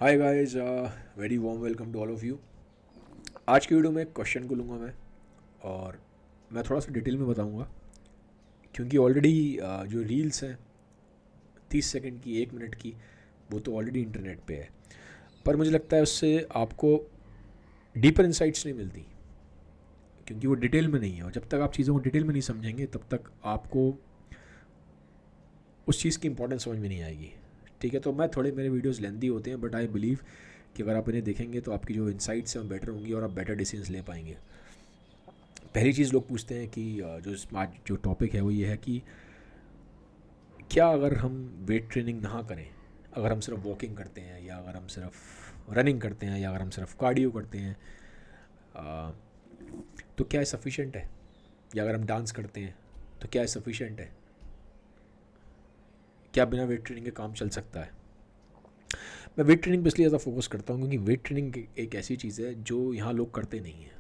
Hi guys, very warm welcome to all of you. आज की video में एक क्वेश्चन को लूँगा मैं, और मैं थोड़ा सा डिटेल में बताऊँगा क्योंकि ऑलरेडी जो रील्स हैं 30 सेकंड की, 1 मिनट की, वो तो ऑलरेडी इंटरनेट पे है। पर मुझे लगता है उससे आपको डीपर इंसाइट्स नहीं मिलती क्योंकि वो डिटेल में नहीं है, और जब तक आप चीज़ों को डिटेल में नहीं समझेंगे तब तक आपको उस चीज़ की इंपॉर्टेंस समझ में नहीं आएगी। ठीक है, तो मैं थोड़े मेरे वीडियोस लेंदी होते हैं, बट आई बिलीव कि अगर आप इन्हें देखेंगे तो आपकी जो इंसाइट्स हैं वो बेटर होंगी और आप बेटर डिसीजंस ले पाएंगे। पहली चीज़ लोग पूछते हैं कि आज जो टॉपिक है वो ये है कि क्या अगर हम वेट ट्रेनिंग ना करें, अगर हम सिर्फ वॉकिंग करते हैं, या अगर हम सिर्फ रनिंग करते हैं, या अगर हम सिर्फ कार्डियो करते हैं, आ, तो क्या सफिशेंट है? या अगर हम डांस करते हैं तो क्या सफिशेंट है? क्या बिना वेट ट्रेनिंग के काम चल सकता है? मैं वेट ट्रेनिंग पर इसलिए ज़्यादा फोकस करता हूँ क्योंकि वेट ट्रेनिंग एक ऐसी चीज़ है जो यहाँ लोग करते नहीं हैं।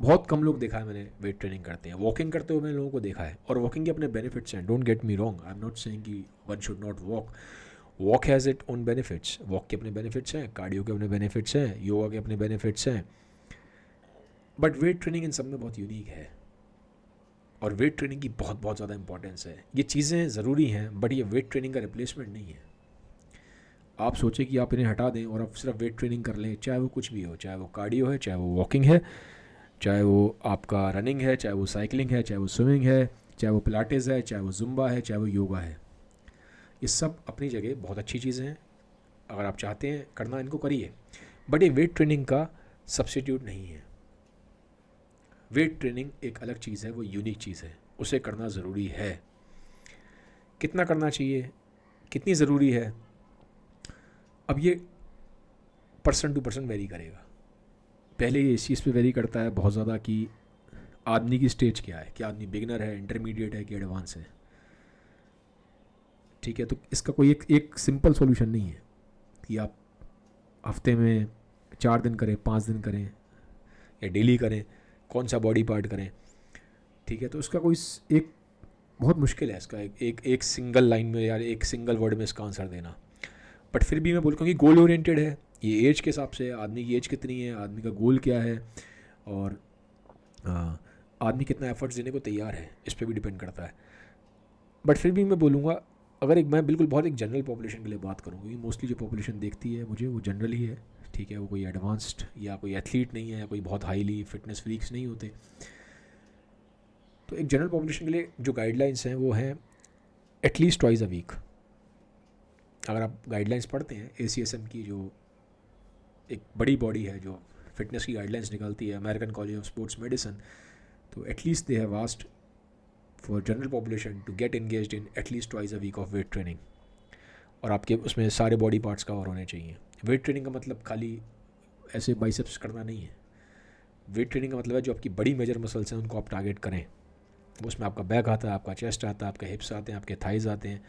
बहुत कम लोग देखा है मैंने वेट ट्रेनिंग करते हैं। वॉकिंग करते हुए मैंने लोगों को देखा है, और वॉकिंग के अपने बेनिफिट्स हैं, don't get me wrong, I am not saying कि one should not walk. Walk has its own benefits, walk के अपने बेनिफिट्स हैं, कार्डियो के अपने बेनिफिट्स हैं, योगा के अपने बेनिफिट्स हैं, बट वेट ट्रेनिंग इन सब में बहुत यूनिक है, और वेट ट्रेनिंग की बहुत बहुत ज़्यादा इंपॉर्टेंस है। ये चीज़ें ज़रूरी हैं, बट ये वेट ट्रेनिंग का रिप्लेसमेंट नहीं है। आप सोचें कि आप इन्हें हटा दें और आप सिर्फ वेट ट्रेनिंग कर लें, चाहे वो कुछ भी हो, चाहे वो कार्डियो है, चाहे वो वॉकिंग है, चाहे वो आपका रनिंग है, चाहे वो साइकिलिंग है, चाहे वो स्विमिंग है, चाहे वो पिलाटेस है, चाहे वो जुम्बा है, चाहे वो योगा है। ये सब अपनी जगह बहुत अच्छी चीज़ें हैं, अगर आप चाहते हैं करना इनको करिए, बट ये वेट ट्रेनिंग का सब्स्टिट्यूट नहीं है। वेट ट्रेनिंग एक अलग चीज़ है, वो यूनिक चीज़ है, उसे करना ज़रूरी है। कितना करना चाहिए, कितनी ज़रूरी है, अब ये पर्सन टू पर्सन वेरी करेगा। पहले ये इस चीज़ पे वेरी करता है बहुत ज़्यादा कि आदमी की स्टेज क्या है, क्या आदमी बिगिनर है, इंटरमीडिएट है कि एडवांस है। ठीक है, तो इसका कोई एक सिंपल सॉल्यूशन नहीं है कि आप हफ्ते में 4 दिन करें, 5 दिन करें, या डेली करें, कौन सा बॉडी पार्ट करें। ठीक है, तो इसका कोई एक बहुत मुश्किल है इसका एक सिंगल लाइन में, या एक सिंगल वर्ड में इसका आंसर देना। बट फिर भी मैं बोलूँगा कि गोल ओरिएंटेड है, ये एज के हिसाब से, आदमी की एज कितनी है, आदमी का गोल क्या है, और आदमी कितना एफर्ट्स देने को तैयार है, इस पर भी डिपेंड करता है। बट फिर भी मैं बोलूँगा, अगर मैं बिल्कुल बहुत एक जनरल पॉपुलेशन के लिए बात करूँ, क्योंकि मोस्टली जो पॉपुलेशन देखती है मुझे वो जनरल ही है। ठीक है, वो कोई एडवांस्ड या कोई एथलीट नहीं है, या कोई बहुत हाईली फिटनेस फ्रीक्स नहीं होते। तो एक जनरल पॉपुलेशन के लिए जो गाइडलाइंस हैं वो हैं एटलीस्ट ट्वाइस अ वीक। अगर आप गाइडलाइंस पढ़ते हैं ACSM की, जो एक बड़ी बॉडी है जो फिटनेस की गाइडलाइंस निकालती है, American College of Sports Medicine, तो at least they have asked for general population to get engaged in at least twice a week of weight training, और आपके उसमें सारे बॉडी पार्ट्स कवर होने चाहिए। वेट ट्रेनिंग का मतलब खाली ऐसे बाइसेप्स करना नहीं है। वेट ट्रेनिंग का मतलब है जो आपकी बड़ी मेजर मसल्स हैं उनको आप टारगेट करें। उसमें आपका बैक आता है, आपका चेस्ट आता है, आपके हिप्स आते हैं, आपके थाइज आते हैं।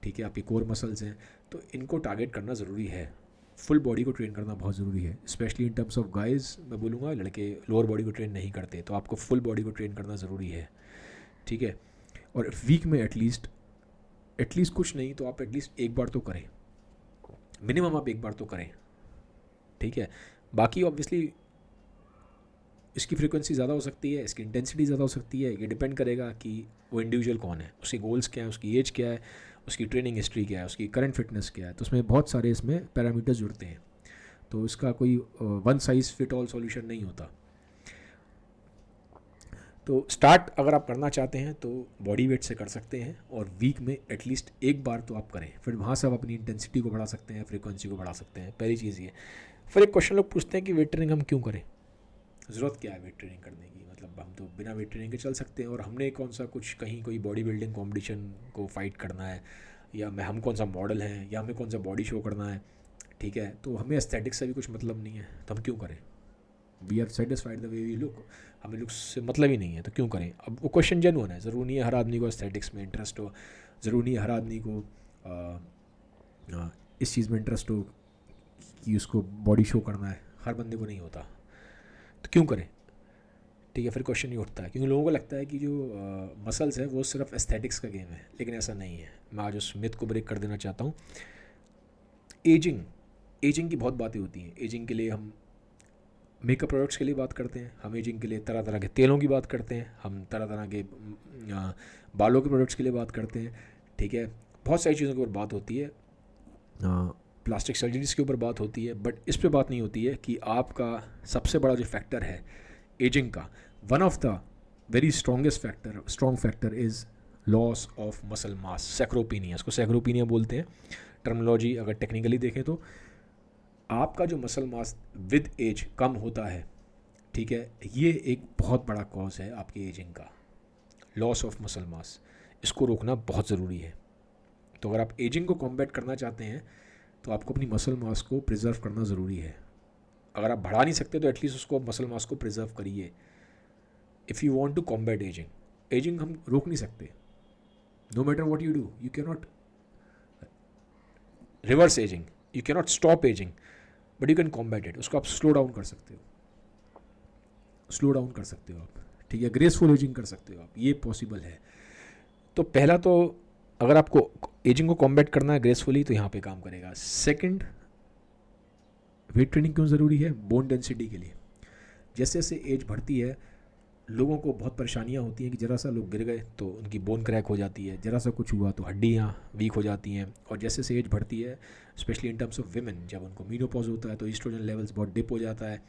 ठीक है, आपकी कोर मसल्स हैं, तो इनको टारगेट करना ज़रूरी है। फुल बॉडी को ट्रेन करना बहुत ज़रूरी है, specially in terms of guys. मैं बोलूँगा लड़के लोअर बॉडी को ट्रेन नहीं करते, तो आपको फुल बॉडी को ट्रेन करना ज़रूरी है। ठीक है, और वीक में एटलीस्ट कुछ नहीं तो आप एटलीस्ट एक बार तो करें, मिनिमम आप एक बार तो करें। ठीक है, बाकी ऑब्वियसली इसकी फ्रीक्वेंसी ज़्यादा हो सकती है, इसकी इंटेंसिटी ज़्यादा हो सकती है, ये डिपेंड करेगा कि वो इंडिविजुअल कौन है, उसके गोल्स क्या है, उसकी एज क्या है, उसकी ट्रेनिंग हिस्ट्री क्या है, उसकी करंट फिटनेस क्या है। तो उसमें बहुत सारे इसमें पैरामीटर्स जुड़ते हैं, तो इसका कोई one size fit all solution नहीं होता। तो स्टार्ट अगर आप करना चाहते हैं तो बॉडी वेट से कर सकते हैं, और वीक में एटलीस्ट एक बार तो आप करें, फिर वहाँ से आप अपनी इंटेंसिटी को बढ़ा सकते हैं, फ्रीक्वेंसी को बढ़ा सकते हैं। पहली चीज़ ये। फिर एक क्वेश्चन लोग पूछते हैं कि वेट ट्रेनिंग हम क्यों करें, ज़रूरत क्या है वेट ट्रेनिंग करने की, मतलब हम तो बिना वेट ट्रेनिंग के चल सकते हैं, और हमने कौन सा कुछ कहीं कोई बॉडी बिल्डिंग कॉम्पिटिशन को फाइट करना है, या हम कौन सा मॉडल हैं, या हमें कौन सा बॉडी शो करना है। ठीक है, तो हमें एस्थेटिक्स से भी कुछ मतलब नहीं है, तो हम क्यों करें? We are satisfied the way we look, हमें लुक्स से मतलब ही नहीं है, तो क्यों करें? अब वो क्वेश्चन जेन्युइन है, ज़रूरी नहीं है हर आदमी को एस्थेटिक्स में इंटरेस्ट हो, ज़रूरी नहीं है हर आदमी को इस चीज़ में इंटरेस्ट हो कि उसको बॉडी शो करना है, हर बंदे को नहीं होता, तो क्यों करें? ठीक है, फिर क्वेश्चन ये उठता है, क्योंकि लोगों को लगता है कि जो मसल्स है वो सिर्फ एस्थेटिक्स का गेम है, लेकिन ऐसा नहीं है। मैं आज उस मिथ को ब्रेक कर देना चाहता हूँ। एजिंग की बहुत बातें होती हैं। एजिंग के लिए हम मेकअप प्रोडक्ट्स के लिए बात करते हैं, हम एजिंग के लिए तरह तरह के तेलों की बात करते हैं, हम तरह तरह के बालों के प्रोडक्ट्स के लिए बात करते हैं, ठीक है। बहुत सारी चीज़ों के ऊपर बात होती है, प्लास्टिक सर्जरीज़ के ऊपर बात होती है, बट इस पे बात नहीं होती है कि आपका सबसे बड़ा जो फैक्टर है एजिंग का, one of the very strong factor is loss of muscle mass, sarcopenia. इसको सैक्रोपीनिया बोलते हैं टर्मिनोलॉजी अगर टेक्निकली देखें तो। आपका जो मसल मास विद एज कम होता है, ठीक है, ये एक बहुत बड़ा कॉज है आपकी एजिंग का, लॉस ऑफ मसल मास। इसको रोकना बहुत ज़रूरी है। तो अगर आप एजिंग को कॉम्बैट करना चाहते हैं तो आपको अपनी मसल मास को प्रिजर्व करना ज़रूरी है। अगर आप बढ़ा नहीं सकते तो एटलीस्ट उसको मसल मास को प्रिजर्व करिए if you want to combat ageing हम रोक नहीं सकते, no matter what you do, you can not reverse ageing, you can not stop ageing, but you can combat it. उसको आप स्लो डाउन कर सकते हो, आप, ठीक है, ग्रेसफुल एजिंग कर सकते हो आप, ये पॉसिबल है। तो पहला तो अगर आपको एजिंग को कॉम्बैट करना है ग्रेसफुली तो यहाँ पे काम करेगा। सेकंड, वेट ट्रेनिंग क्यों ज़रूरी है? बोन डेंसिटी के लिए। जैसे जैसे एज बढ़ती है लोगों को बहुत परेशानियाँ होती हैं कि ज़रा सा लोग गिर गए तो उनकी बोन क्रैक हो जाती है, ज़रा सा कुछ हुआ तो हड्डियाँ वीक हो जाती हैं। और जैसे जैसे एज बढ़ती है, specially in terms of women, जब उनको मीनोपॉज होता है तो ईस्ट्रोजन लेवल्स बहुत डिप हो जाता है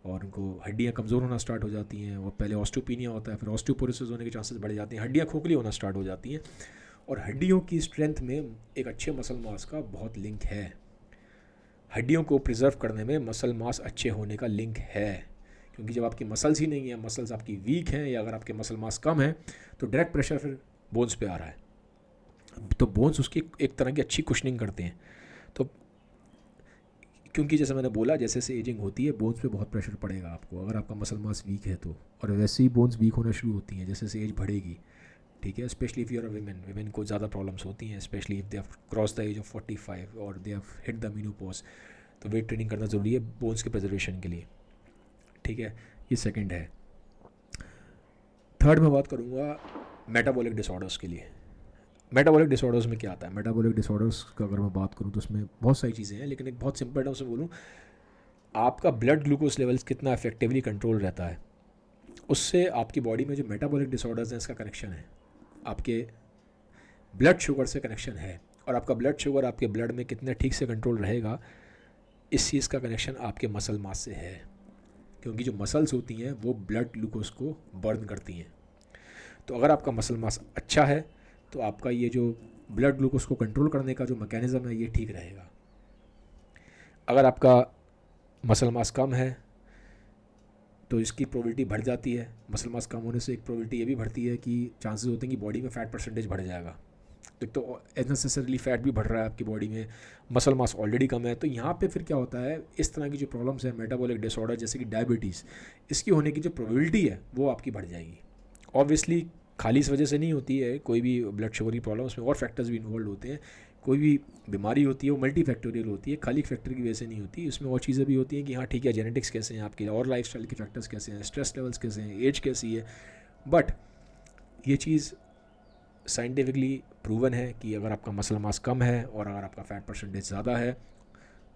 और उनको हड्डियाँ कमज़ोर होना स्टार्ट हो जाती हैं। वो पहले ऑस्टियोपीनिया होता है, फिर ऑस्टियोपोरोसिस होने के चांसेस बढ़ जाते हैं, हड्डियाँ खोखली होना स्टार्ट हो जाती हैं। और हड्डियों की स्ट्रेंथ में एक अच्छे मसल मास का बहुत लिंक है। हड्डियों को प्रिजर्व करने में मसल मास अच्छे होने का लिंक है, क्योंकि जब आपकी मसल्स ही नहीं है, मसल्स आपकी वीक हैं या अगर आपके मसल मास कम है तो डायरेक्ट प्रेशर फिर बोन्स पे आ रहा है, तो बोन्स उसकी एक तरह की अच्छी कुशनिंग करते हैं। तो क्योंकि जैसे मैंने बोला, जैसे जैसे एजिंग होती है बोन्स पे बहुत प्रेशर पड़ेगा आपको अगर आपका मसल मास वीक है तो, और वैसे ही बोन्स वीक होना शुरू होती हैं जैसे जैसे एज बढ़ेगी, ठीक है। Specially if you are a women को ज़्यादा प्रॉब्लम्स होती हैं, specially if they have cross the age of 45 और they have hit the menopause. तो वेट ट्रेनिंग करना ज़रूरी है बोन्स के प्रिजर्वेशन के लिए, ठीक है। ये सेकंड है। थर्ड मैं बात करूँगा मेटाबॉलिक डिसऑर्डर्स के लिए। मेटाबॉलिक डिसऑर्डर्स में क्या आता है? मेटाबॉलिक डिसऑर्डर्स का अगर मैं बात करूँ तो उसमें बहुत सारी चीज़ें हैं, लेकिन एक बहुत सिंपल टर्म से बोलूँ, आपका ब्लड ग्लूकोज लेवल्स कितना इफेक्टिवली कंट्रोल रहता है, उससे आपकी बॉडी में जो मेटाबॉलिक डिसऑर्डर्स हैं इसका कनेक्शन है, आपके ब्लड शुगर से कनेक्शन है। और आपका ब्लड शुगर आपके ब्लड में कितने ठीक से कंट्रोल रहेगा, इस चीज़ का कनेक्शन आपके मसल मास से है, क्योंकि जो मसल्स होती हैं वो ब्लड ग्लूकोज को बर्न करती हैं। तो अगर आपका मसल मास अच्छा है तो आपका ये जो ब्लड ग्लूकोज को कंट्रोल करने का जो मैकेनिज़्म है ये ठीक रहेगा। अगर आपका मसल मास कम है तो इसकी प्रोबेबिलिटी बढ़ जाती है। मसल मास कम होने से एक प्रोबेबिलिटी ये भी बढ़ती है कि चांसेस होते हैं कि बॉडी में फ़ैट परसेंटेज बढ़ जाएगा। तो अननेसेसरीली फ़ैट भी बढ़ रहा है आपकी बॉडी में, मसल मास ऑलरेडी कम है। तो यहाँ पे फिर क्या होता है, इस तरह की जो प्रॉब्लम्स है मेटाबॉलिक डिसऑर्डर जैसे कि डायबिटीज़, इसकी होने की जो प्रोबेबिलिटी है वो आपकी बढ़ जाएगी। ऑब्वियसली खाली इस वजह से नहीं होती है कोई भी ब्लड शुगर की प्रॉब्लम, उसमें और फैक्टर्स भी इन्वॉल्व होते हैं। कोई भी बीमारी होती है वो मल्टी फैक्टोरियल होती है, खाली एक फैक्टर की वजह से नहीं होती, उसमें और चीज़ें भी होती हैं कि हाँ ठीक है, जेनेटिक्स कैसे हैं आपके, और लाइफस्टाइल के फैक्टर्स कैसे हैं, स्ट्रेस लेवल्स कैसे हैं, एज कैसी है। बट ये चीज़ साइंटिफिकली प्रूवन है कि अगर आपका मसल मास कम है और अगर आपका फैट परसेंटेज ज़्यादा है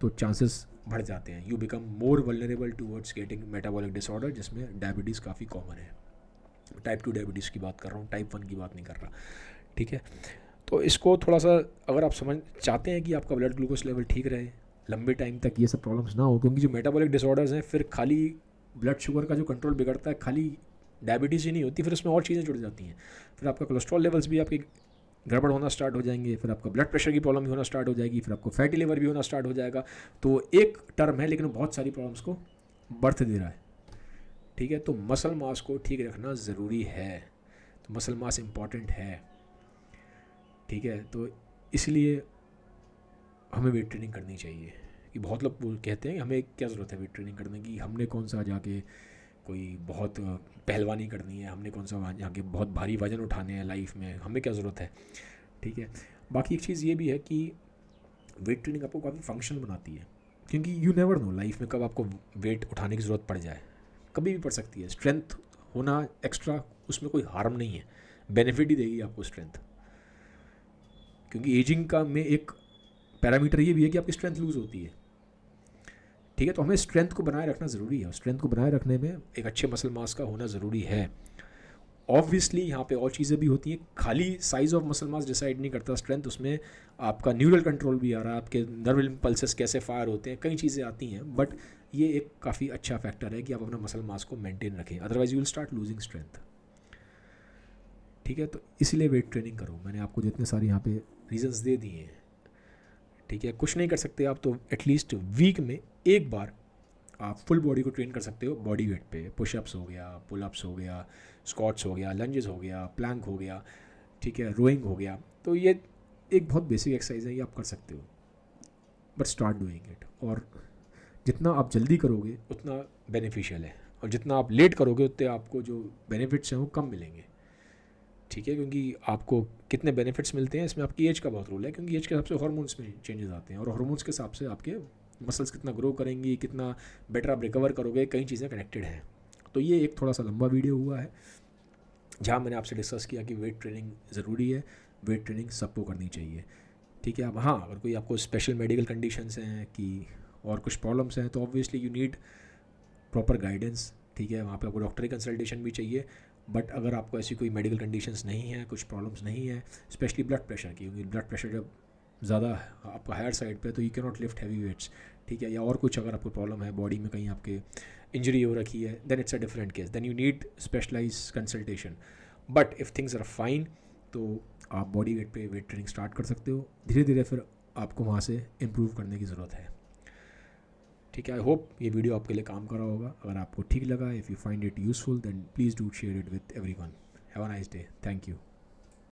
तो चांसेस बढ़ जाते हैं, you become more vulnerable towards getting metabolic disorder, जिसमें डायबिटीज़ काफ़ी कॉमन है। टाइप 2 डायबिटीज़ की बात कर रहा हूँ, टाइप 1 की बात नहीं कर रहा, ठीक है। तो इसको थोड़ा सा अगर आप समझ चाहते हैं कि आपका ब्लड ग्लूकोज लेवल ठीक रहे लंबे टाइम तक, ये सब प्रॉब्लम्स ना हो, क्योंकि जो मेटाबॉलिक डिसऑर्डर्स हैं फिर खाली ब्लड शुगर का जो कंट्रोल बिगड़ता है, खाली डायबिटीज़ ही नहीं होती, फिर उसमें और चीज़ें जुड़ जाती हैं। फिर आपका कोलेस्ट्रॉल लेवल्स भी आपके गड़बड़ होना स्टार्ट हो जाएंगे, फिर आपका ब्लड प्रेशर की प्रॉब्लम भी होना स्टार्ट हो जाएगी, फिर आपको फैटी लिवर भी होना स्टार्ट हो जाएगा। तो एक टर्म है लेकिन बहुत सारी प्रॉब्लम्स को बर्थ दे रहा है, ठीक है। तो मसल मास को ठीक रखना ज़रूरी है, तो मसल मास इम्पॉर्टेंट है, ठीक है। तो इसलिए हमें वेट ट्रेनिंग करनी चाहिए। कि बहुत लोग कहते हैं हमें क्या ज़रूरत है वेट ट्रेनिंग करने की, हमने कौन सा जाके कोई बहुत पहलवानी करनी है, हमने कौन सा वहाँ जाके बहुत भारी वजन उठाने हैं लाइफ में, हमें क्या ज़रूरत है, ठीक है। बाकी एक चीज़ ये भी है कि वेट ट्रेनिंग आपको काफ़ी फंक्शनल बनाती है, क्योंकि यू नेवर नो लाइफ में कब आपको वेट उठाने की ज़रूरत पड़ जाए, कभी भी पड़ सकती है। स्ट्रेंथ होना एक्स्ट्रा, उसमें कोई हार्म नहीं है, बेनिफिट ही देगी आपको स्ट्रेंथ, क्योंकि एजिंग का में एक पैरामीटर ये भी है कि आपकी स्ट्रेंथ लूज़ होती है, ठीक है। तो हमें स्ट्रेंथ को बनाए रखना ज़रूरी है, स्ट्रेंथ को बनाए रखने में एक अच्छे मसल मास का होना ज़रूरी है। ऑब्वियसली यहाँ पे और चीज़ें भी होती हैं, खाली size of muscle mass decide नहीं करता स्ट्रेंथ, उसमें आपका न्यूरल कंट्रोल भी आ रहा है, आपके नर्व इम्पल्सेस कैसे फायर होते हैं, कई चीज़ें आती हैं। बट ये एक काफ़ी अच्छा फैक्टर है कि आप अपना मसल मास को मेंटेन रखें, otherwise you will start losing strength, ठीक है। तो इसीलिए वेट ट्रेनिंग करो। मैंने आपको जितने सारे यहाँ पे रीजंस दे दिए हैं, ठीक है। कुछ नहीं कर सकते आप तो एटलीस्ट वीक में एक बार आप फुल बॉडी को ट्रेन कर सकते हो बॉडी वेट पे। पुशअप्स हो गया, पुलअप्स हो गया, स्क्वाट्स हो गया, लंजेस हो गया, प्लैंक हो गया, ठीक है, रोइंग हो गया। तो ये एक बहुत बेसिक एक्सरसाइज है, ये आप कर सकते हो, बट स्टार्ट डूइंग इट। और जितना आप जल्दी करोगे उतना बेनिफिशियल है, और जितना आप लेट करोगे उतने आपको जो बेनिफिट्स हैं वो कम मिलेंगे, ठीक है। क्योंकि आपको कितने बेनिफिट्स मिलते हैं इसमें आपकी एज का बहुत रोल है, क्योंकि एज के हिसाब से हार्मोन्स में चेंजेस आते हैं, और हार्मोन्स के हिसाब से आपके मसल्स कितना ग्रो करेंगी, कितना बेटर आप रिकवर करोगे, कई चीज़ें कनेक्टेड हैं। तो ये एक थोड़ा सा लंबा वीडियो हुआ है जहाँ मैंने आपसे डिस्कस किया कि वेट ट्रेनिंग ज़रूरी है, वेट ट्रेनिंग सबको करनी चाहिए, ठीक है। अब हाँ, अगर कोई आपको स्पेशल मेडिकल कंडीशंस हैं कि और कुछ प्रॉब्लम्स हैं, तो obviously you need proper guidance, ठीक है। वहाँ पे आपको डॉक्टरी कंसल्टेशन भी चाहिए। बट अगर आपको ऐसी कोई मेडिकल कंडीशंस नहीं है, कुछ प्रॉब्लम्स नहीं है, स्पेशली ब्लड प्रेशर की, क्योंकि ब्लड प्रेशर जब ज़्यादा आपका हायर साइड पे, तो you can not lift heavy weights, ठीक है। या और कुछ अगर आपको प्रॉब्लम है बॉडी में, कहीं आपके इंजरी हो रखी है, then it's a different case, then you need specialise consultation. But if things are fine, तो आप बॉडी वेट पे वेट ट्रेनिंग स्टार्ट कर सकते हो। धीरे धीरे फिर आपको वहाँ से इम्प्रूव करने की ज़रूरत है, ठीक है। आई होप ये वीडियो आपके लिए काम कर रहा होगा। अगर आपको ठीक लगा, if you find it useful, then please do share it with everyone. Have a nice day. Thank you.